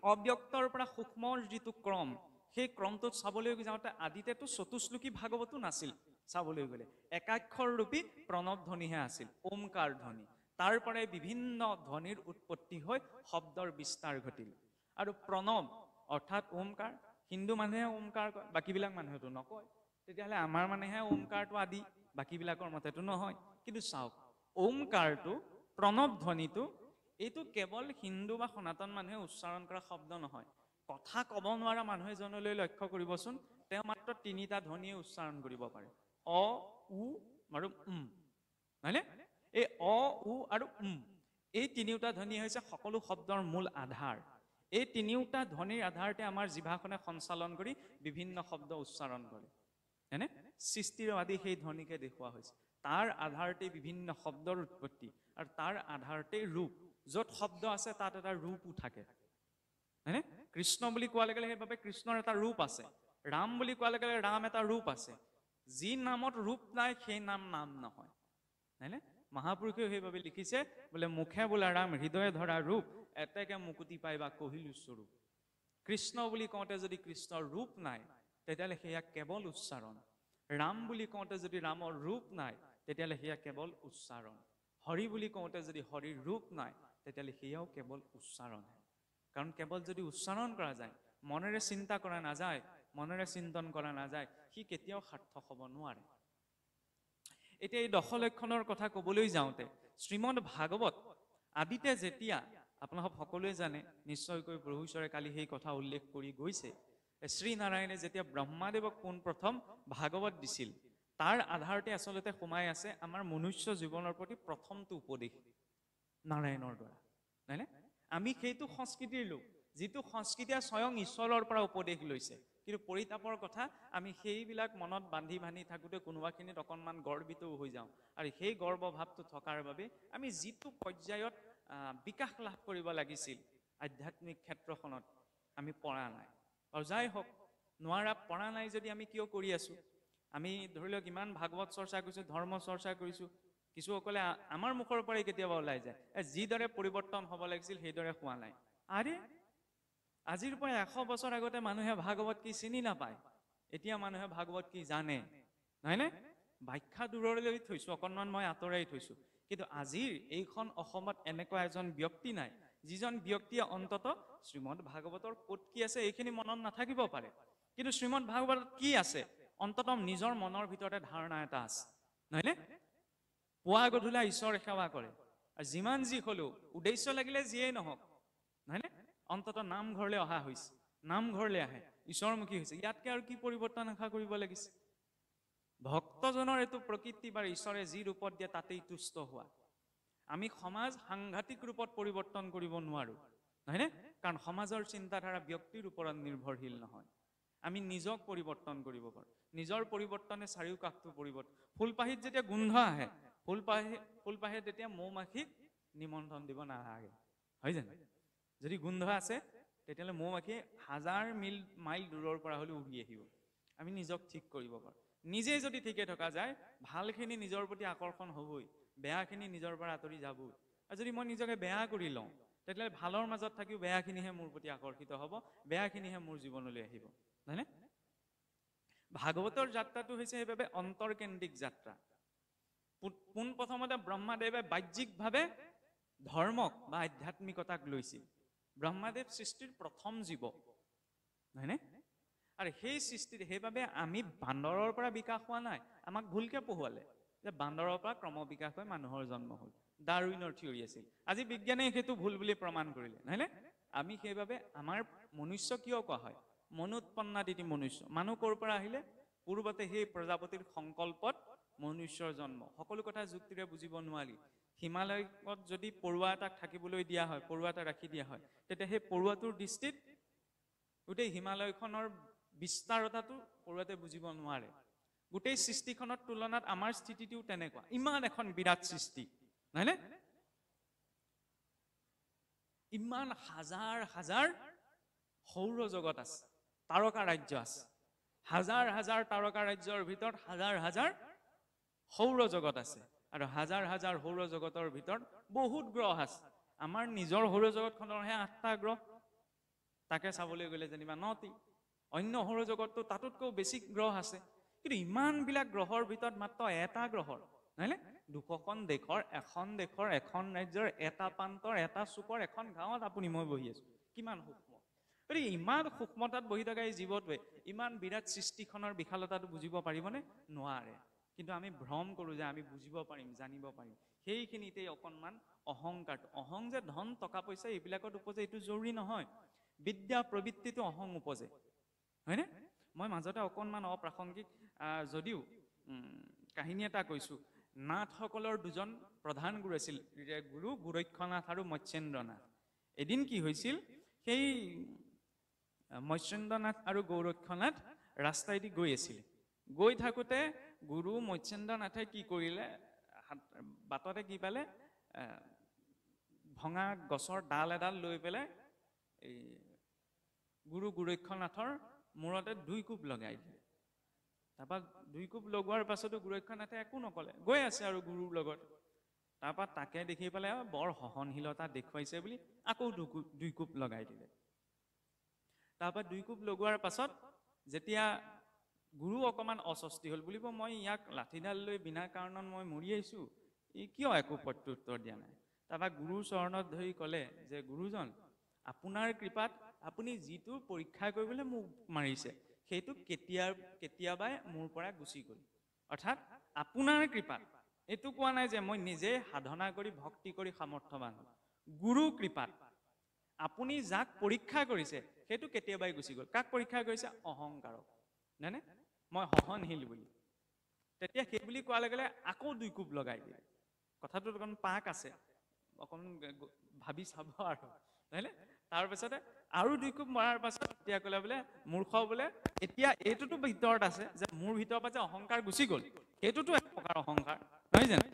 অব্যক্তৰ পৰা সূক্ষ্মৰ যিটো ক্ৰম সেই ক্ৰমটোত চাবলৈ যাওঁতে আদিতেতো চতুশ্লোকী ভাগৱতো নাছিল চাবলৈ গ'লে একাক্ষৰ ৰূপী প্ৰণৱ ধ্বনিহে আছিল ওমকাৰ ধ্বনি তাৰ পৰাই বিভিন্ন ধ্বনিৰ উৎপত্তি হৈ শব্দৰ বিস্তাৰ ঘটিল আৰু প্ৰণৱ অৰ্থাৎ ওমকাৰ হিন্দু মানুহে ওমকাৰ কয় বাকীবিলাক মানুহেতো নকয় তেতিয়াহ'লে আমাৰ মানুহে ওমকাৰটো আদি বাকীবিলাকৰ মতেতো নহয় কিন্তু চাওক ওমকাৰটো প্ৰণৱ ধ্বনিটো এইটো কেৱল হিন্দু বা সনাতন মানুহে উচ্চাৰণ কৰা শব্দ নহয় কথা ক'ব নোৱাৰা মানুহ এজনলৈ লক্ষ্য কৰিবচোন তেওঁ মাত্ৰ তিনিটা ধ্বনিয়ে উচ্চাৰণ কৰিব পাৰে অ উ আৰু হয়নে এই অ উ আৰু এই তিনিওটা ধ্বনি হৈছে সকলো শব্দৰ মূল আধাৰ এই তিনিওটা ধ্বনিৰ আধাৰতে আমাৰ জিভাখনে সঞ্চালন কৰি বিভিন্ন শব্দ উচ্চাৰণ কৰে হয়নে সৃষ্টিৰ আদি সেই ধ্বনিকে দেখুওৱা হৈছে তাৰ আধাৰতে বিভিন্ন শব্দৰ উৎপত্তি আৰু তাৰ আধাৰতে ৰূপ য'ত শব্দ আছে তাত এটা ৰূপো থাকে হয়নে কৃষ্ণ বুলি কোৱাৰ লগে লগে সেইবাবে কৃষ্ণৰ এটা ৰূপ আছে ৰাম বুলি কোৱাৰ লগে লগে ৰাম এটা ৰূপ আছে যি নামত ৰূপ নাই সেই নাম নহয় হয়নে মহাপুৰুষেও সেইবাবে লিখিছে বোলে মুখে বোলা ৰাম হৃদয়ে ধৰা ৰূপ এতেকে মুকুতি পাইবা কহিলু স্বৰূপ কৃষ্ণ বুলি কওঁতে যদি কৃষ্ণৰ ৰূপ নাই তেতিয়াহ'লে সেয়া কেৱল উচ্চাৰণ ৰাম বুলি কওঁতে যদি ৰামৰ ৰূপ নাই তেতিয়াহ'লে সেয়া কেৱল উচ্চাৰণ হৰি বুলি কওঁতে যদি হৰিৰ ৰূপ নাই তেতিয়াহ'লে সেয়াও কেৱল উচ্চাৰণ কাৰণ কেৱল যদি উচ্চাৰণ কৰা যায় মনেৰে চিন্তা কৰা নাযায় মনেৰে চিন্তন কৰা নাযায় সি কেতিয়াও সাৰ্থক হ'ব নোৱাৰে এতিয়া এই দশলক্ষণৰ কথা ক'বলৈ যাওঁতে শ্ৰীমদ ভাগৱত আদিতে যেতিয়া আপোনালোক সকলোৱে জানে নিশ্চয়কৈ প্ৰভু ঈশ্বৰে কালি সেই কথা উল্লেখ কৰি গৈছে শ্ৰীনাৰায়ণে যেতিয়া ব্ৰহ্মাদেৱক পোনপ্ৰথম ভাগৱত দিছিল তাৰ আধাৰতে আচলতে সোমাই আছে আমাৰ মনুষ্য জীৱনৰ প্ৰতি প্ৰথমটো উপদেশ নাৰায়ণৰ দ্বাৰা হয়নে আমি সেইটো সংস্কৃতিৰ লোক যিটো সংস্কৃতিয়ে স্বয়ং ঈশ্বৰৰ পৰা উপদেশ লৈছে কিন্তু পৰিতাপৰ কথা আমি সেইবিলাক মনত বান্ধি থাকোঁতে কোনোবাখিনিত অকণমান গৰ্বিত হৈ যাওঁ আৰু সেই গৰ্বভাৱটো থকাৰ বাবে আমি যিটো পৰ্যায়ত বিকাশ লাভ কৰিব লাগিছিল আধ্যাত্মিক ক্ষেত্ৰখনত আমি পৰা নাই আৰু যাই হওক নোৱাৰা পৰা নাই যদি আমি কিয় কৰি আছো আমি ধৰি লওক ইমান ভাগৱত চৰ্চা কৰিছোঁ ধৰ্ম চৰ্চা কৰিছোঁ কিছুসকলে আমাৰ মুখৰ পৰাই কেতিয়াবা ওলাই যায় যিদৰে পৰিৱৰ্তন হ'ব লাগিছিল সেইদৰে হোৱা নাই আৰে আজিৰ পৰা 100 বছৰ আগতে মানুহে ভাগৱত কি চিনি নাপায় এতিয়া মানুহে ভাগৱত কি জানে নহয়নে ব্যাখ্যা দূৰলৈ থৈছো অকণমান মই আঁতৰাই থৈছো কিন্তু আজিৰ এইখন অসমত এনেকুৱা এজন ব্যক্তি নাই যিজন ব্যক্তিয়ে অন্তত শ্ৰীমদ ভাগৱতৰ ক'ত কি আছে এইখিনি মনত নাথাকিব পাৰে কিন্তু শ্ৰীমদ ভাগৱতত কি আছে অন্তত নিজৰ মনৰ ভিতৰতে ধাৰণা এটা আছে নহয়নে পুৱা গধূলা ঈশ্বৰ সেৱা কৰে আৰু যিমান যি হলেও উদ্দেশ্য লাগিলে যিয়েই নহওক নহয়নে অন্তত নামঘৰলৈ অহা হৈছে নামঘৰলৈ আহে ঈশ্বৰমুখী হৈছে ইয়াতকে আৰু কি পৰিৱৰ্তন আশা কৰিব লাগিছে ভক্তজনৰ এইটো প্ৰকৃতি বা ঈশ্বৰে যি ৰূপত দিয়ে তাতেই তুষ্ট হোৱা আমি সমাজ সাংঘাতিক ৰূপত পৰিৱৰ্তন কৰিব নোৱাৰো নহয়নে কাৰণ সমাজৰ চিন্তাধাৰা ব্যক্তিৰ ওপৰত নিৰ্ভৰশীল নহয় আমি নিজক পৰিৱৰ্তন কৰিব পাৰো নিজৰ পৰিৱৰ্তনে চাৰিওকাষটো পৰিৱৰ্তন ফুলপাহিত যেতিয়া গোন্ধ আহে ফুলপাহিত তেতিয়া মৌমাখিক নিমন্ত্ৰণ দিব নালাগে হয় জানো যদি গোন্ধ আছে তেতিয়াহ'লে মৌমাখি 1000 মাইল দূৰৰ পৰা হ'লেও উৰি আহিব আমি নিজক ঠিক কৰিব পাৰো নিজে যদি ঠিকে থকা যায় ভালখিনি নিজৰ প্ৰতি আকৰ্ষণ হ'বই বেয়াখিনি নিজৰ পৰা আঁতৰি যাবই আৰু যদি মই নিজকে বেয়া কৰি লওঁ তেতিয়াহ'লে ভালৰ মাজত থাকিও বেয়াখিনিহে মোৰ প্ৰতি আকৰ্ষিত হ'ব বেয়াখিনিহে মোৰ জীৱনলৈ আহিব নহয়নে ভাগৱতৰ যাত্ৰাটো হৈছে সেইবাবে অন্তৰকেন্দ্ৰিক যাত্ৰা পোনপ্ৰথমতে ব্ৰহ্মাদেৱে বাহ্যিকভাৱে ধৰ্মক বা আধ্যাত্মিকতাক লৈছিল ব্ৰহ্মাদেৱ সৃষ্টিৰ প্ৰথম জীৱ নহয়নে আৰু সেই সৃষ্টিত সেইবাবে আমি বান্দৰৰ পৰা বিকাশ হোৱা নাই আমাক ভুলকে পঢ়ুৱালে যে বান্দৰৰ পৰা ক্ৰম বিকাশ হৈ মানুহৰ জন্ম হ'ল ডাৰউইনৰ থিয়ৰী আছিল আজি বিজ্ঞানে সেইটো ভুল বুলি প্ৰমাণ কৰিলে নহয়নে আমি সেইবাবে আমাৰ মনুষ্য কিয় কোৱা হয় মনুৎপন্নাদিতি মনুষ্য মানুহ ক'ৰ পৰা আহিলে পূৰ্বতে সেই প্ৰজাপতিৰ সংকল্পত মনুষ্যৰ জন্ম সকলো কথা যুক্তিৰে বুজিব নোৱাৰি হিমালয়ত যদি পৰুৱা এটাক থাকিবলৈ দিয়া হয় পৰুৱা এটা ৰাখি দিয়া হয় তেতিয়া সেই পৰুৱাটোৰ দৃষ্টিত গোটেই হিমালয়খনৰ বিস্তাৰতাটো পৰুৱাতে বুজিব নোৱাৰে গোটেই সৃষ্টিখনৰ তুলনাত আমাৰ স্থিতিটোও তেনেকুৱা ইমান এখন বিৰাট সৃষ্টি নহয়নে ইমান হাজাৰ হাজাৰ সৌৰ জগত আছে তাৰকা ৰাজ্য আছে হাজাৰ হাজাৰ তাৰকা ৰাজ্যৰ ভিতৰত হাজাৰ হাজাৰ সৌৰ জগত আছে আৰু হাজাৰ হাজাৰ সৌৰ জগতৰ ভিতৰত বহুত গ্ৰহ আছে আমাৰ নিজৰ সৌৰ জগতখনৰহে 8টা গ্ৰহ তাকে চাবলৈ গ'লে যেনিবা 9টি, অন্য সৌৰজগতটো তাতোতকৈ বেছি গ্ৰহ আছে, কিন্তু ইমানবিলাক গ্ৰহৰ ভিতৰত মাত্ৰ এটা গ্ৰহৰ, নহয়নে, 200খন দেশৰ, এখন ৰাজ্যৰ এটা প্ৰান্তৰ, এটা চুকৰ, এখন গাঁৱত আপুনি মই বহি আছো, কিমান সূক্ষ্ম। গতিকে ইমান সূক্ষ্মতাত বহি থকা এই জীৱটোৱে ইমান বিৰাট সৃষ্টিখনৰ বিশালতাটো বুজিব পাৰিবনে? নোৱাৰে। কিন্তু আমি ভ্ৰম কৰোঁ যে আমি বুজিব পাৰিম, জানিব পাৰিম। সেইখিনিতেই অকণমান অহংকাৰটো, অহং যে ধন টকা পইচা এইবিলাকত উপজে এইটো জৰুৰী নহয়, বিদ্যা প্ৰবৃত্তিটো অহং উপজে, হয়নে? মই মাজতে অকণমান অপ্ৰাসংগিক যদিও কাহিনী এটা কৈছোঁ। নাথসকলৰ দুজন প্ৰধান গুৰু আছিল, গুৰু গোৰক্ষনাথ আৰু মৎস্যেন্দ্ৰনাথ। এদিন কি হৈছিল, সেই মৎস্যেন্দ্ৰনাথ আৰু গোৰক্ষনাথ ৰাস্তাইদি গৈ আছিল। গৈ থাকোঁতে গুৰু মৎস্যেন্দ্ৰনাথে কি কৰিলে, বাটতে কি পালে, ভঙা গছৰ ডাল এডাল লৈ পেলাই এই গুৰু গোৰক্ষনাথৰ মূৰতে 2 কোব লগাই দিলে। তাৰপৰা 2 কোব লগোৱাৰ পাছতো গোৰক্ষনাথে একো নকলে, গৈ আছে আৰু গুৰুৰ লগত। তাৰপৰা তাকে দেখি পেলাই বৰ সহনশীলতা দেখুৱাইছে বুলি আকৌ 2 কোব লগাই দিলে। তাৰপৰা 2 কোব লগোৱাৰ পাছত যেতিয়া গুৰু অকণমান অস্বস্তি হ'ল, বুলিব মই ইয়াক লাঠিডাল লৈ বিনা কাৰণত মই মৰি আহিছোঁ, ই কিয় একো প্ৰত্যুত্তৰ দিয়া নাই। তাৰপৰা গুৰুৰ চৰণত ধৰি ক'লে যে গুৰুজন, আপোনাৰ কৃপাত আপুনি যিটো পৰীক্ষা কৰিবলৈ মোক মাৰিছে সেইটো কেতিয়াবাই মোৰ পৰা গুচি গ'ল। অৰ্থাৎ আপোনাৰ কৃপাত, এইটো কোৱা নাই যে মই নিজে সাধনা কৰি ভক্তি কৰি সামৰ্থ্যৱান হ'ম, গুৰু কৃপাত আপুনি যাক পৰীক্ষা কৰিছে সেইটো কেতিয়াবাই গুচি গ'ল। কাক পৰীক্ষা কৰিছে? অহংকাৰক, নে মই সহনশীল বুলি। তেতিয়া সেই বুলি কোৱাৰ লগে লগে আকৌ 2 কোব লগাই দিয়ে। কথাটোত অকণ পাক আছে, অকণ ভাবি চাব আৰু, নহয়নে? তাৰপিছতে আৰু 2 কোব মৰাৰ পাছত এতিয়া ক'লে বোলে মূৰ্খ, বোলে এতিয়া এইটোতো ভিতৰত আছে যে মোৰ ভিতৰৰ পৰা যে অহংকাৰ গুচি গ'ল, সেইটোতো এক প্ৰকাৰ অহংকাৰ, নহয় জানো?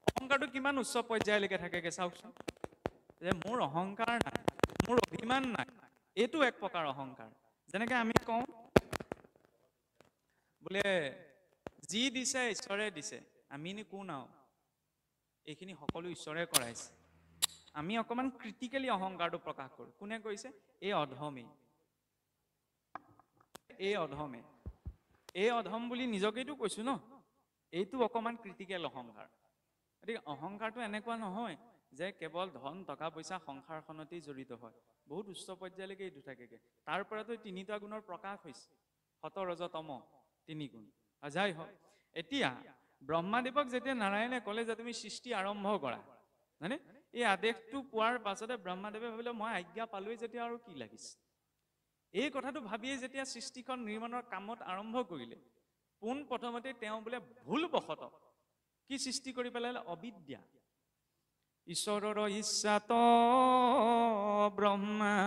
অহংকাৰটো কিমান উচ্চ পৰ্যায়লৈকে থাকেগে চাওকচোন, যে মোৰ অহংকাৰ নাই, মোৰ অভিমান নাই, এইটো এক প্ৰকাৰ অহংকাৰ। যেনেকে আমি কওঁ বোলে যি দিছে ঈশ্বৰে দিছে, আমিনো কোন আৰু, এইখিনি সকলো ঈশ্বৰে কৰাইছে। আমি অকণমান ক্ৰিটিকেলি অহংকাৰটো প্ৰকাশ কৰোঁ। কোনে কৰিছে? এই অধমেই, এই অধম বুলি নিজকেইটো কৈছো ন, এইটো অকণমান ক্ৰিটিকেল অহংকাৰ। গতিকে অহংকাৰটো এনেকুৱা নহয় যে কেৱল ধন টকা পইচা সংসাৰখনতেই জড়িত হয়, বহুত উচ্চ পৰ্যায়লৈকে এইটো থাকেগে। তাৰ পৰাতো 3টা গুণৰ প্ৰকাশ হৈছে, সত ৰজ তম 3 গুণ। যাই হওক, এতিয়া ব্ৰহ্মাদেৱক যেতিয়া নাৰায়ণে ক'লে যে তুমি সৃষ্টি আৰম্ভ কৰা, মানে এই আদেশটো পোৱাৰ পাছতে ব্ৰহ্মাদেৱে ভাবিলে মই আজ্ঞা পালোৱেই যেতিয়া আৰু কি লাগিছে। এই কথাটো ভাবিয়ে যেতিয়া সৃষ্টিখন নিৰ্মাণৰ কামত আৰম্ভ কৰিলে, পোন প্ৰথমতে তেওঁ বোলে ভুলবশতঃ কি সৃষ্টি কৰি পেলালে? অবিদ্যা। ঈশ্বৰৰ ইচ্ছাত ব্ৰহ্মা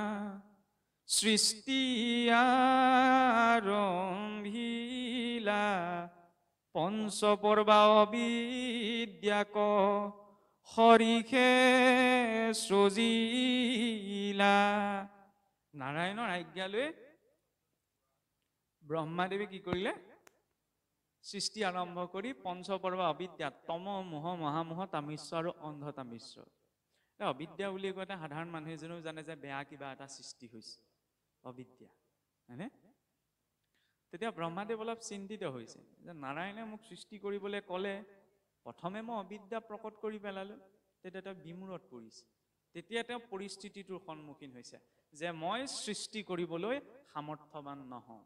সৃষ্টি আৰম্ভিলা, পঞ্চপৰ্বা অবিদ্যাক হৰিষে সৃজিলা। নাৰায়ণৰ আজ্ঞা লৈ ব্ৰহ্মাদেৱে কি কৰিলে? সৃষ্টি আৰম্ভ কৰি পঞ্চপৰ্বা অবিদ্যা, তম মোহ মহামোহ তামিশ্ৰ আৰু অন্ধ তামিশ্ৰ। অবিদ্যা বুলি কওঁতে সাধাৰণ মানুহ এজনেও জানে যে বেয়া কিবা এটা সৃষ্টি হৈছে, অবিদ্যা, হয়নে? তেতিয়া ব্ৰহ্মাদেৱ অলপ চিন্তিত হৈছে যে নাৰায়ণে মোক সৃষ্টি কৰিবলৈ ক'লে, প্ৰথমে মই অবিদ্যা প্ৰকট কৰি পেলালো, তেতিয়া তেওঁ বিমূৰত পৰিছে। তেতিয়া তেওঁ পৰিস্থিতিটোৰ সন্মুখীন হৈছে যে মই সৃষ্টি কৰিবলৈ সামৰ্থ্যৱান নহওঁ।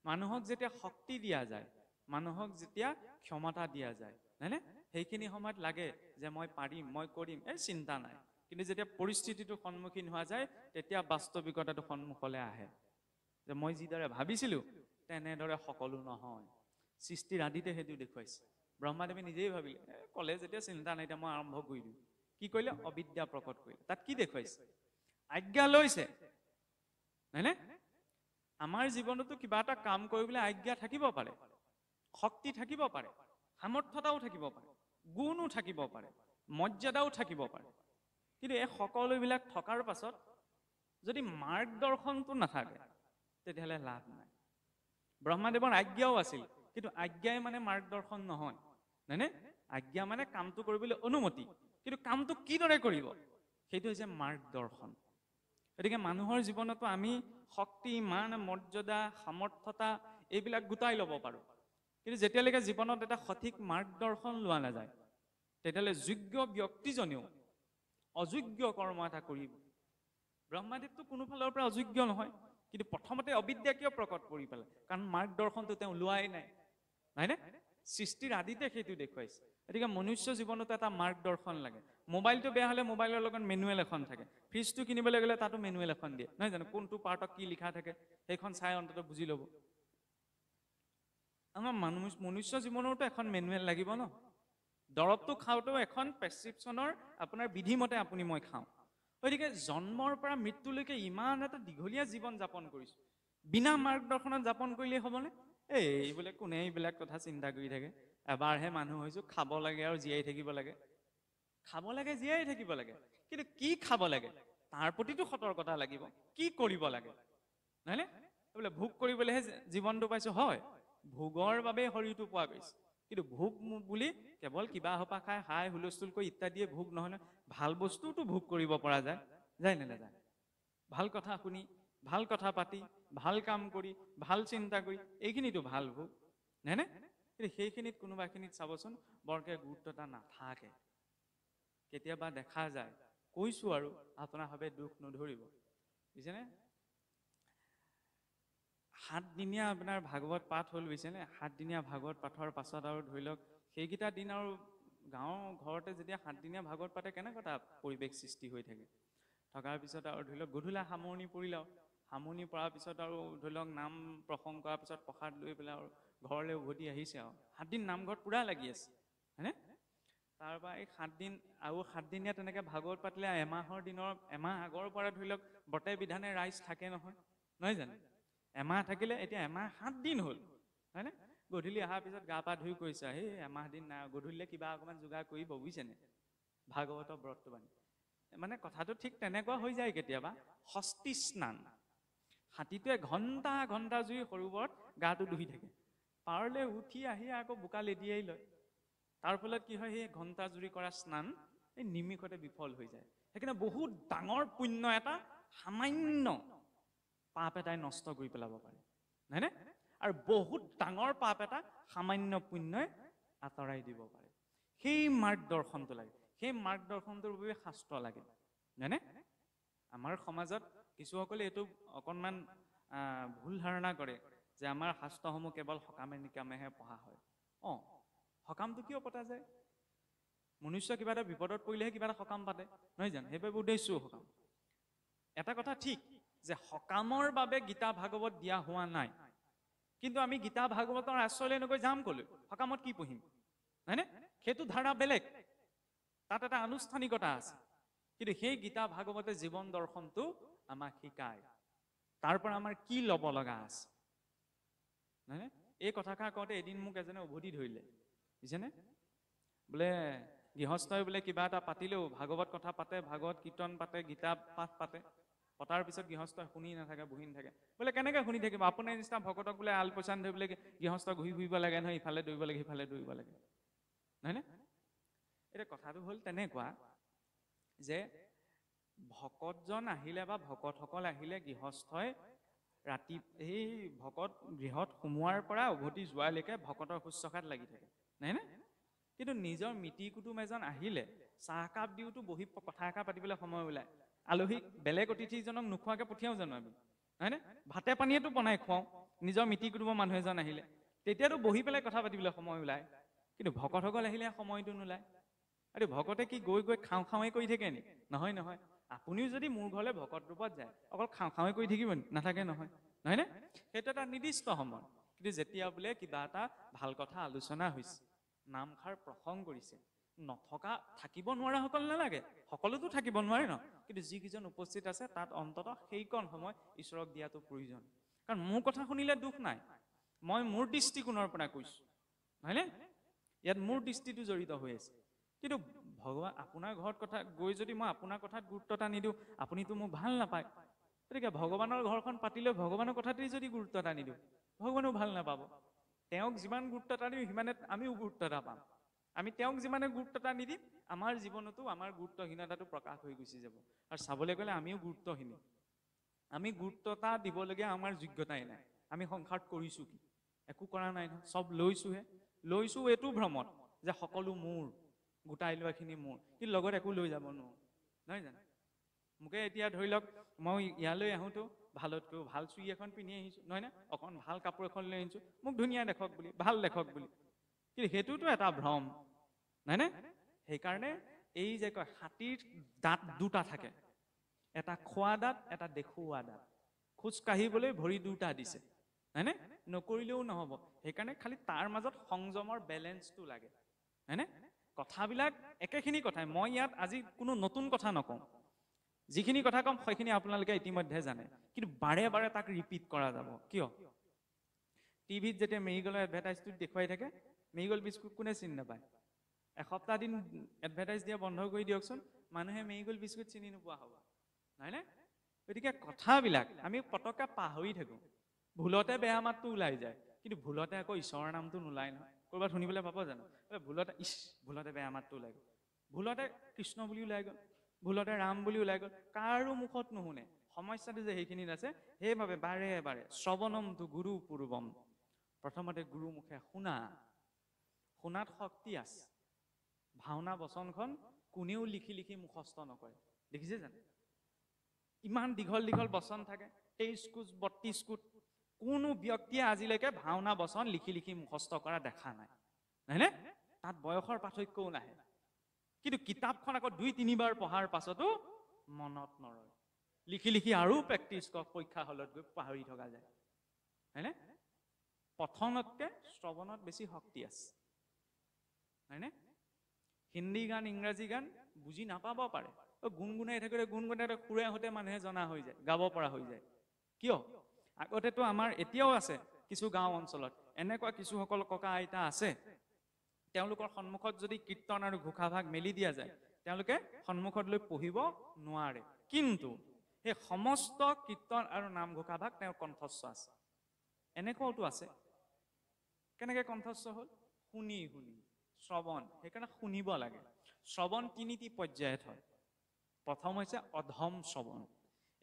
মানুহক যেতিয়া শক্তি দিয়া যায়, মানুহক যেতিয়া ক্ষমতা দিয়া যায়, হয়নে, সেইখিনি সময়ত লাগে যে মই পাৰিম, মই কৰিম, এই চিন্তা নাই। কিন্তু যেতিয়া পৰিস্থিতিটোৰ সন্মুখীন হোৱা যায়, তেতিয়া বাস্তৱিকতাটো সন্মুখলৈ আহে যে মই যিদৰে ভাবিছিলো তেনেদৰে সকলো নহয়। সৃষ্টিৰ আদিতে সেইটো দেখুৱাইছে। ব্ৰহ্মাদেৱে নিজেই ভাবিলে, ক'লে যেতিয়া চিন্তা নাই, এতিয়া মই আৰম্ভ কৰি দিওঁ। কি কৰিলে? অবিদ্যা প্ৰকট কৰিলে। তাত কি দেখুৱাইছে? আজ্ঞা লৈছে, হয়নে? আমাৰ জীৱনতো কিবা এটা কাম কৰিবলৈ আজ্ঞা থাকিব পাৰে, শক্তি থাকিব পাৰে, সামৰ্থ্যতাও থাকিব পাৰে, গুণো থাকিব পাৰে, মৰ্যাদাও থাকিব পাৰে। কিন্তু এই সকলোবিলাক থকাৰ পাছত যদি মাৰ্গদৰ্শনটো নাথাকে, তেতিয়াহ'লে লাভ নাই। ব্ৰহ্মাদেৱৰ আজ্ঞাও আছিল, কিন্তু আজ্ঞাই মানে মাৰ্গদৰ্শন নহয়, হয়নে? আজ্ঞা মানে কামটো কৰিবলৈ অনুমতি, কিন্তু কামটো কিদৰে কৰিব সেইটো হৈছে মাৰ্গদৰ্শন। গতিকে মানুহৰ জীৱনতো আমি শক্তি, মান, মৰ্যাদা, সামৰ্থ্যতা এইবিলাক গোটাই ল'ব পাৰোঁ, কিন্তু যেতিয়ালৈকে জীৱনত এটা সঠিক মাৰ্গদৰ্শন লোৱা নাযায়, তেতিয়াহ'লে যোগ্য ব্যক্তিজনেও অযোগ্য কৰ্ম এটা কৰিব। ব্ৰহ্মাদেৱটো কোনো ফালৰ পৰা অযোগ্য নহয়, কিন্তু প্ৰথমতে অবিদ্যা কিয় প্ৰকট কৰি পেলাই? কাৰণ মাৰ্গদৰ্শনটো তেওঁ লোৱাই নাই, হয়নে? সৃষ্টিৰ আদিতে সেইটো দেখুৱাইছে। গতিকে মনুষ্য জীৱনতো এটা মাৰ্গদৰ্শন লাগে। মোবাইলটো বেয়া হ'লে মোবাইলৰ লগত মেনুৱেল এখন থাকে, ফ্ৰিজটো কিনিবলৈ গ'লে তাতো মেনুৱেল এখন দিয়ে, নহয় জানো? কোনটো পাৰ্টত কি লিখা থাকে সেইখন চাই অন্তত বুজি ল'ব। আমাৰ মনুষ্য জীৱনৰতো এখন মেনুৱেল লাগিব ন। দৰৱটো খাওঁতেও এখন প্ৰেছক্ৰিপশ্যনৰ আপোনাৰ বিধিমতে আপুনি মই খাওঁ। গতিকে জন্মৰ পৰা মৃত্যুলৈকে ইমান এটা দীঘলীয়া জীৱন যাপন কৰিছোঁ, বিনা মাৰ্গদৰ্শনত যাপন কৰিলেই হ'বনে? এই বোলে কোনে এইবিলাক কথা চিন্তা কৰি থাকে? এবাৰহে মানুহ হৈছোঁ, খাব লাগে আৰু জীয়াই থাকিব লাগে। খাব লাগে, জীয়াই থাকিব লাগে, কিন্তু কি খাব লাগে তাৰ প্ৰতিটো সতৰ্কতা লাগিব। কি কৰিব লাগে, নহয়নে? বোলে ভোগ কৰিবলৈহে জীৱনটো পাইছোঁ, হয়, ভোগৰ বাবে শৰীৰটো পোৱা গৈছে, কিন্তু ভোগ বুলি কেৱল কিবা সোপা খাই হাই হুলস্থুল কৰি ইত্যাদিয়ে ভোগ নহয় নহয়। ভাল বস্তুটো ভোগ কৰিব পৰা যায়, যায় নে নাযায়? ভাল কথা শুনি, ভাল কথা পাতি, ভাল কাম কৰি, ভাল চিন্তা কৰি, এইখিনিতো ভাল ভোগ, নহয়নে? কিন্তু সেইখিনিত কোনোবাখিনিত চাবচোন বৰকে গুৰুত্ব এটা নাথাকে। কেতিয়াবা দেখা যায়, কৈছোঁ আৰু আপোনাৰ ভাৱে দুখ নধৰিব, বুজিছেনে? 7 দিনীয়া আপোনাৰ ভাগৱত পাঠ হ'ল, বুজিছেনে? 7 দিনীয়া ভাগৱত পাঠৰ পাছত আৰু ধৰি লওক সেইকেইটা দিন আৰু গাঁৱৰ ঘৰতে যেতিয়া 7 দিনীয়া ভাগৱত পাতে কেনেকুৱা এটা পৰিৱেশ সৃষ্টি হৈ থাকে। থকাৰ পিছত আৰু ধৰি লওক গধূলা সামৰণি পৰিলে, সামৰণি পৰাৰ পিছত আৰু ধৰি লওক নাম প্ৰসংগ কৰাৰ পিছত প্ৰসাদ লৈ পেলাই আৰু ঘৰলৈ উভতি আহিছে আৰু 7 দিন নামঘৰত পুৰা লাগি আছে, হয়নে? তাৰপৰা এই 7 দিন আৰু 7 দিনীয়া তেনেকৈ ভাগৱত পাতিলে এমাহ আগৰ পৰা ধৰি লওক বতে বিধানে ৰাইজ থাকে নহয়, নহয় জানো? এমাহ থাকিলে, এতিয়া এমাহ 7 দিন হ'ল, হয়নে? গধূলি অহাৰ পিছত গা পা ধুই কৰিছে, সেই এমাহ দিন নাই, গধূলিলে কিবা অকণমান যোগাৰ কৰিব, বুজিছেনে? ভাগৱতৰ ব্ৰতটো বান্ধি মানে কথাটো ঠিক তেনেকুৱা হৈ যায় কেতিয়াবা। ষষ্ঠী স্নান, হাতীটোৱে ঘণ্টা ঘণ্টা জুই সৰোবৰত গাটো ধুই থাকে, পাৰলৈ উঠি আহি আকৌ বোকা লেদিয়াই লয়। তাৰ ফলত কি হয়, সেই ঘণ্টা জুৰি কৰা স্নান এই নিমিষতে বিফল হৈ যায়। সেইকাৰণে বহুত ডাঙৰ পুণ্য এটা সামান্য পাপ এটাই নষ্ট কৰি পেলাব পাৰে, নহয়নে? আৰু বহুত ডাঙৰ পাপ এটা সামান্য পুণ্যই আঁতৰাই দিব পাৰে। সেই মাৰ্গদৰ্শনটো লাগে, সেই মাৰ্গদৰ্শনটোৰ বাবে শাস্ত্ৰ লাগে, নহয়নে? আমাৰ সমাজত কিছুসকলে এইটো অকণমান ভুল ধাৰণা কৰে যে আমাৰ শাস্ত্ৰসমূহ কেৱল সকামে নিকামেহে পঢ়া হয়। সকামটো কিয় পতা যায়? মনুষ্য কিবা এটা বিপদত পৰিলেহে কিবা এটা সকাম পাতে, নহয় জানো? সেইবাবে উদ্দেশ্য সকাম। এটা কথা ঠিক যে সকামৰ বাবে গীতা ভাগৱত দিয়া হোৱা নাই, কিন্তু আমি গীতা ভাগৱতৰ আশ্ৰয়লৈ নগৈ যাম কলৈ? সকামত কি পঢ়িম, হয়নে? সেইটো ধাৰণা বেলেগ, তাত এটা আনুষ্ঠানিকতা আছে। কিন্তু সেই গীতা ভাগৱতে জীৱন দৰ্শনটো আমাক শিকায়, তাৰ পৰা আমাৰ কি ল'ব লগা আছে, নহয়নে? এই কথাষাৰ কওঁতে এদিন মোক এজনে উভতি ধৰিলে, বুজিছেনে? বোলে গৃহস্থই বোলে কিবা এটা পাতিলেও, ভাগৱত কথা পাতে, ভাগৱত কীৰ্তন পাতে, গীতা পাঠ পাতে, পতাৰ পিছত গৃহস্থই শুনি নাথাকে, বহি নাথাকে। বোলে কেনেকৈ শুনি থাকিব? আপোনাৰ নিচিনা ভকতক বোলে আলপৈচান ধৰি বোলে গৃহস্থ ঘূৰি ফুৰিব লাগে নহয়, ইফালে দৌৰিব লাগে সিফালে দৌৰিব লাগে, নহয়নে? এতিয়া কথাটো হ'ল তেনেকুৱা যে ভকতজন আহিলে বা ভকতসকল আহিলে গৃহস্থই ৰাতি সেই ভকত গৃহত সোমোৱাৰ পৰা উভতি যোৱালৈকে ভকতৰ শুশ্ৰূষাত লাগি থাকে, নহয়নে? কিন্তু নিজৰ মিতিৰ কুটুম এজন আহিলে চাহকাপ দিওঁতো বহি কথা এষাৰ পাতিবলৈ সময় ওলায়। আলহীক বেলেগ অতিথিজনক নোখোৱাকৈ পঠিয়াও জানো আমি, হয়নে? ভাতে পানীয়েতো বনাই খুৱাওঁ নিজৰ মিতিৰ কুটুমৰ মানুহ এজন আহিলে, তেতিয়াতো বহি পেলাই কথা পাতিবলৈ সময় ওলায়। কিন্তু ভকতসকল আহিলে সময়টো নোলায়। আৰু ভকতে কি গৈ গৈ খাওঁ খাওঁৱে কৰি থাকে নি? নহয় নহয়। আপুনিও যদি মোৰ ঘৰলৈ ভকত ৰূপত যায়, অকল খাওঁ খাওঁৱে কৰি থাকিব নাথাকে নহয়, নহয়নে? সেইটো এটা নিৰ্দিষ্ট সময়। কিন্তু যেতিয়া বোলে কিবা এটা ভাল কথা আলোচনা হৈছে, নামষাৰ প্ৰসংগ কৰিছে, নথকা থাকিব নোৱাৰা সকল নালাগে, সকলোতো থাকিব নোৱাৰে ন, কিন্তু যিকেইজন উপস্থিত আছে তাত অন্ততঃ সেইকণ সময় ঈশ্বৰক দিয়াটো প্ৰয়োজন। কাৰণ মোৰ কথা শুনিলে দুখ নাই, মই মোৰ দৃষ্টিকোণৰ পৰা কৈছোঁ, নহয়নে? ইয়াত মোৰ দৃষ্টিটো জড়িত হৈ আছে। কিন্তু ভগৱান আপোনাৰ ঘৰত কথা গৈ যদি মই আপোনাৰ কথাত গুৰুত্ব এটা নিদিওঁ, আপুনিতো মোক ভাল নাপায়। গতিকে ভগৱানৰ ঘৰখন পাতিলেও ভগৱানৰ কথাতেই যদি গুৰুত্ব এটা নিদিওঁ, ভগৱানেও ভাল নাপাব। তেওঁক যিমান গুৰুত্ব এটা দিওঁ সিমানে আমিও গুৰুত্ব এটা পাম। আমি তেওঁক যিমানে গুৰুত্ব এটা নিদিম, আমাৰ জীৱনতো আমাৰ গুৰুত্বহীনতাটো প্ৰকাশ হৈ গুচি যাব। আৰু চাবলৈ গ'লে আমিও গুৰুত্বহীন, আমি গুৰুত্বতা দিবলগীয়া আমাৰ যোগ্যতাই নাই। আমি সংসাৰত কৰিছো কি? একো কৰা নাই নহয়, চব লৈছো এইটো ভ্ৰমত যে সকলো মোৰ, গোটাই লোৱাখিনি মোৰ, কিন্তু লগত একো লৈ যাব নোৱাৰো, নহয় জানো? মোকে এতিয়া ধৰি লওক, মই ইয়ালৈ আহোঁতো ভালতকৈ ভাল চুৰি এখন পিন্ধি আহিছো, নহয় নে? অকণ ভাল কাপোৰ এখন লৈ আহিছো, মোক ধুনীয়া দেখক বুলি, ভাল দেখক বুলি, কিন্তু সেইটোতো এটা ভ্ৰম, নহয় নে? সেইকাৰণে এই যে কয় হাতীৰ দাঁত দুটা থাকে, এটা খোৱা দাঁত, এটা দেখুওৱা দাঁত। খোজ কাঢ়িবলৈ ভৰি দুটা দিছে, হয়নে? নকৰিলেও নহব। সেইকাৰণে খালি তাৰ মাজত সংযমৰ বেলেঞ্চটো লাগে, হয়নে? কথাবিলাক একেখিনি কথাই, মই ইয়াত আজি কোনো নতুন কথা নকওঁ, যিখিনি কথা কম সেইখিনি আপোনালোকে ইতিমধ্যে জানে, কিন্তু বাৰে বাৰে তাক ৰিপিট কৰা যাব। কিয়? টিভিত যেতিয়া মেৰিগলৰ এডভাৰটাইজটো দেখুৱাই থাকে, মেৰিগল বিস্কুট কোনে চিনি নাপায়? এসপ্তাহ দিন এডভাৰটাইজ দিয়া বন্ধ কৰি দিয়কচোন, মানুহে মেৰিগল বিস্কুট চিনি নোপোৱা হ'ব, নহয়নে? গতিকে কথাবিলাক আমি পতককে পাহৰি থাকো, ভুলতে বেয়া মাতটো ওলাই যায়, কিন্তু ভুলতে আকৌ ঈশ্বৰৰ নামটো নোলায় নহয়। ক'ৰবাত শুনিবলৈ পাব জানো? ভুলতে বেয়া মাতটো ওলাই গ'ল, ভুলতে কৃষ্ণ বুলি ওলাই গ'ল, ভুলতে ৰাম বুলি ওলাই গ'ল, কাৰো মুখত নুশুনে। সমস্যাটো যে সেইখিনিত আছে, সেইবাবে বাৰে বাৰে শ্ৰৱণমটো গুৰু পূৰ্বম, প্ৰথমতে গুৰু মুখে শুনাত শক্তি আছে। ভাওনা বচনখন কোনেও লিখি লিখি মুখস্থ নকৰে, দেখিছে জানো? ইমান দীঘল দীঘল বচন থাকে, 23 কোচ 32 কোচ, কোনো ব্যক্তিয়ে আজিলৈকে ভাওনা বচন লিখি লিখি মুখস্থ কৰা দেখা নাই, নহয়নে? তাত বয়সৰ পাৰ্থক্যও নাহে, কিন্তু কিতাপখন আকৌ 2-3 বাৰ পঢ়াৰ পাছতো মনত নৰয়। লিখি লিখি আৰু প্ৰেক্টিচ কৰক, পৰীক্ষা হলত গৈ পাহৰি থকা যায়, হয়নে? পঠনতকে শ্ৰৱণত বেছি শক্তি আছে, হয়নে? হিন্দী গান, ইংৰাজী গান বুজি নাপাব পাৰে, গুণগুণাই থাকোতে সুৰে আহোঁতে মানুহে জনা হৈ যায়, গাব পৰা হৈ যায়। কিয়? আগতেতো আমাৰ এতিয়াও আছে কিছু গাঁও অঞ্চলত এনেকুৱা কিছুসকল ককা আইতা আছে, তেওঁলোকৰ সন্মুখত যদি কীৰ্তন আৰু ঘোষাভাগ মেলি দিয়া যায়, তেওঁলোকে সন্মুখত লৈ পঢ়িব নোৱাৰে, কিন্তু সেই সমস্ত কীৰ্তন আৰু নাম ঘোষাভাগ তেওঁৰ কণ্ঠস্থ আছে। এনেকুৱাওতো আছে। কেনেকে কণ্ঠস্থ হ'ল? শুনি শ্ৰৱণ। সেইকাৰণে শুনিব লাগে। শ্ৰৱণ 3টি পৰ্যায়ত হয়। প্ৰথম হৈছে অধম শ্ৰৱণ,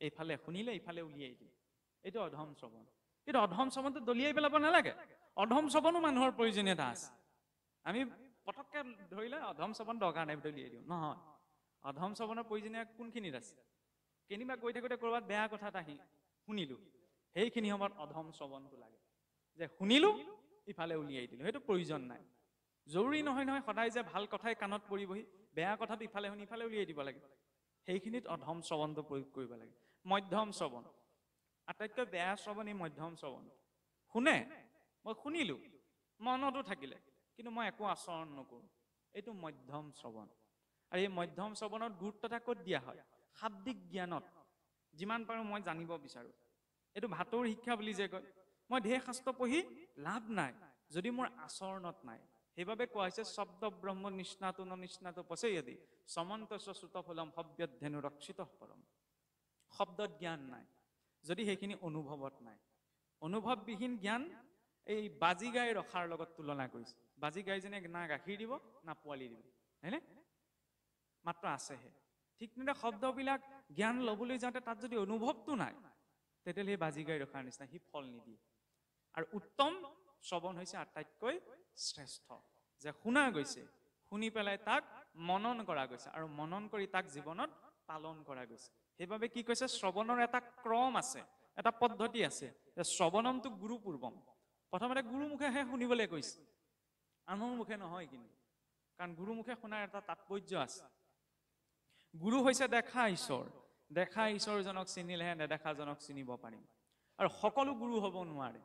এইফালে শুনিলে ইফালে উলিয়াই দিয়ে, এইটো অধম শ্ৰৱণ। কিন্তু অধম শ্ৰৱণটো দলিয়াই পেলাব নালাগে, অধম শ্ৰৱণো মানুহৰ প্ৰয়োজনীয়তা আছে। আমি পটককে ধৰিলে অধম শ্ৰৱণ দৰকাৰ নাই দলিয়াই দিওঁ, নহয়। অধম শ্ৰৱণৰ প্ৰয়োজনীয় কোনখিনিত আছে? কেনিবা গৈ থাকোতে ক'ৰবাত বেয়া কথা এটা শুনিলো, সেইখিনি সময়ত অধম শ্ৰৱণটো লাগে, যে শুনিলো ইফালে উলিয়াই দিলো, সেইটো প্ৰয়োজন নাই। জৰুৰী নহয় সদায় যে ভাল কথাই কাণত পৰিবহি, বেয়া কথাটো ইফালে শুনি ইফালে উলিয়াই দিব লাগে, সেইখিনিত অধম শ্ৰৱণটো প্ৰয়োগ কৰিব লাগে। মধ্যম শ্ৰৱণ, আটাইতকৈ বেয়া শ্ৰৱণ এই মধ্যম শ্ৰৱণ। শুনে, মই শুনিলো, মনতো থাকিলে, কিন্তু মই একো আচৰণ নকৰো, এইটো মধ্যম শ্ৰৱণ। আৰু এই মধ্যম শ্ৰৱণত গুৰুত্বতা ক'ত দিয়া হয়? শাব্দিক জ্ঞানত। যিমান পাৰো মই জানিব বিচাৰো, এইটো ভাটৌৰ শিক্ষা বুলি যে কয়। মই ঢেৰ শাস্ত্ৰ পঢ়ি লাভ নাই যদি মোৰ আচৰণত নাই। সেইবাবে কোৱা হৈছে শব্দ ব্ৰহ্ম নিষ্ণাতো নিষ্ণাতো পচেয়তি সমন্তস্য শ্ৰুতফলম হব্যধেনু ৰক্ষিত পৰম। শব্দত জ্ঞান নাই যদি সেইখিনি অনুভৱত নাই। অনুভৱবিহীন জ্ঞান এই বাজি গাই ৰখাৰ লগত তুলনা কৰিছে। বাজি গাইজনে না গাখীৰ দিব না পোৱালি দিব, হয়নে? মাত্ৰ আছেহে। ঠিক তেনেদৰে শব্দবিলাক জ্ঞান ল'বলৈ যাওঁতে তাত যদি অনুভৱটো নাই, তেতিয়াহ'লে সেই বাজি গাই ৰখাৰ নিচিনা, সি ফল নিদিয়ে। আৰু উত্তম শ্ৰৱণ হৈছে আটাইতকৈ শ্ৰেষ্ঠ, যে শুনা গৈছে, শুনি পেলাই তাক মনন কৰা গৈছে, আৰু মনন কৰি তাক জীৱনত পালন কৰা গৈছে। সেইবাবে কি কৈছে? শ্ৰৱণৰ এটা ক্ৰম আছে, এটা পদ্ধতি আছে। শ্ৰৱণমটো গুৰু পূৰ্বম, প্ৰথমতে গুৰু মুখেহে শুনিবলৈ কৈছে, আনৰ মুখে নহয় কিন্তু, কাৰণ গুৰু মুখে শুনাৰ এটা তাৎপৰ্য আছে। গুৰু হৈছে দেখা ঈশ্বৰ, দেখা ঈশ্বৰজনক চিনিলেহে নেদেখাজনক চিনিব পাৰিম। আৰু সকলো গুৰু হ'ব নোৱাৰে,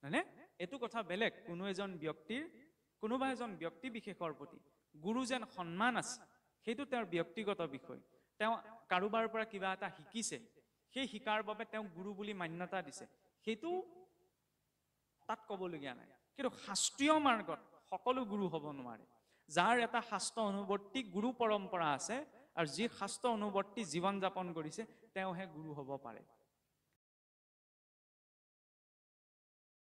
হয়নে? এইটো কথা বেলেগ। কোনোবা এজন ব্যক্তি বিশেষৰ প্ৰতি গুৰু যেন সন্মান আছে, সেইটো তেওঁৰ ব্যক্তিগত বিষয়। তেওঁ কাৰোবাৰ পৰা কিবা এটা শিকিছে, সেই শিকাৰ বাবে তেওঁক গুৰু বুলি মান্যতা দিছে, সেইটো তাত ক'বলগীয়া নাই। কিন্তু শাস্ত্ৰীয় মাৰ্গত সকলো গুৰু হ'ব নোৱাৰে। যাৰ এটা শাস্ত্ৰ অনুৱৰ্তী গুৰু পৰম্পৰা আছে আৰু যি শাস্ত্ৰ অনুৱৰ্তী জীৱন যাপন কৰিছে, তেওঁহে গুৰু হ'ব পাৰে।